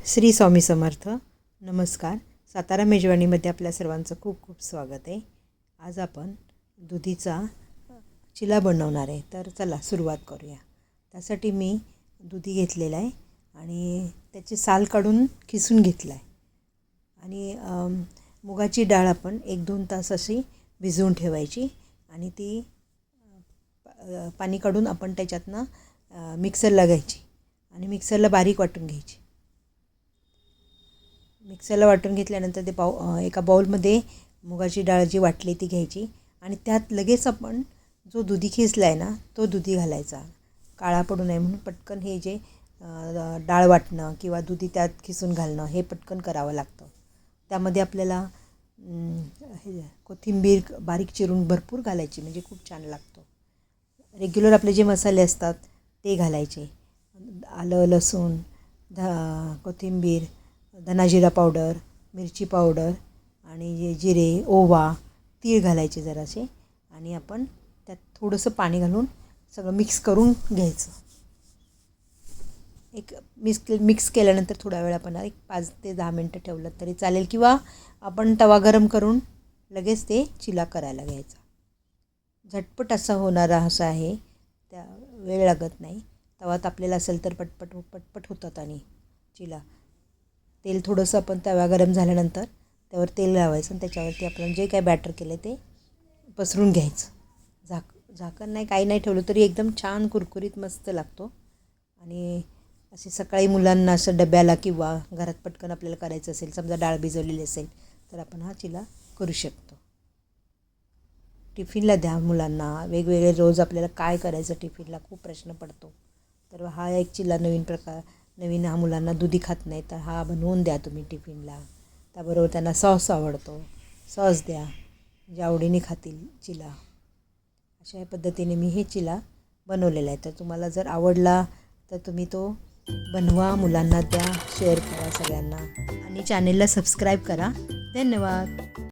श्री स्वामी समर्थ. नमस्कार. सातारा मेजवानीमध्ये आपल्या सर्वांचं खूप खूप स्वागत आहे. आज आपण दुधीचा चिला बनवणार आहे. तर चला सुरुवात करूया. त्यासाठी मी दुधी घेतलेला आहे आणि त्याची साल काढून खिसून घेतला आहे. आणि मुगाची डाळ आपण 1-2 तास अशी भिजवून ठेवायची आणि ती पाणी काढून आपण त्याच्यातनं मिक्सरला घ्यायची आणि मिक्सरला बारीक वाटून घ्यायची. मिक्सरला वाटून घेतल्यानंतर ते एका बाउलमध्ये मुगाची डाळ जी वाटली ती घ्यायची आणि त्यात लगेच आपण जो दुधी खिसला आहे ना तो दुधी घालायचा. काळा पडू नये म्हणून पटकन हे जे डाळ वाटणं किंवा दुधी त्यात खिसून घालणं हे पटकन करावं लागतं. त्यामध्ये आपल्याला कोथिंबीर बारीक चिरून भरपूर घालायची, म्हणजे खूप छान लागतो. रेग्युलर आपले जे मसाले असतात ते घालायचे. आलं, लसूण, कोथिंबीर, धनाजिरा पावडर, मिरची पावडर आणि जिरे, ओवा, तीळ घालायचे जरासे आणि आपण त्यात थोडंसं पाणी घालून सगळं मिक्स करून घ्यायचं. मिक्स केल्यानंतर थोडा वेळ आपण 5 ते 10 मिनटं ठेवलं तरी चालेल किंवा आपण तवा गरम करून लगेच ते चिला करायला घ्यायचा. झटपट असा होणारा असा आहे, त्या वेळ लागत नाही. तवा तापलेला असेल तर पटपट होतात. आणि चिला तेल थोडंसं आपण तवा गरम झाल्यानंतर त्यावर तेल लावायचं आणि त्याच्यावरती आपण जे काय बॅटर केलं ते पसरून घ्यायचं. झाकण नाही काही नाही ठेवलं तरी एकदम छान कुरकुरीत मस्त लागतो. आणि असे सकाळी मुलांना असं डब्याला किंवा घरात पटकन आपल्याला करायचं असेल, समजा डाळ भिजवलेली असेल तर आपण हा चिला करू शकतो. टिफिनला द्या मुलांना. वेगवेगळे रोज आपल्याला काय करायचं टिफिनला खूप प्रश्न पडतो. तर हा एक चिला नवीन हा मुलांना दुधी खात नाही तर हा बनवून द्या तुम्ही टिफिनला. त्याबरोबर त्यांना सॉस आवडतो, सॉस द्या, जे आवडीने खातील चिला. अशा पद्धतीने मी हे चिला बनवलेला आहे. तर तुम्हाला जर आवडला तर तुम्ही तो बनवा, मुलांना द्या, शेअर करा सगळ्यांना आणि चॅनेलला सबस्क्राईब करा. धन्यवाद.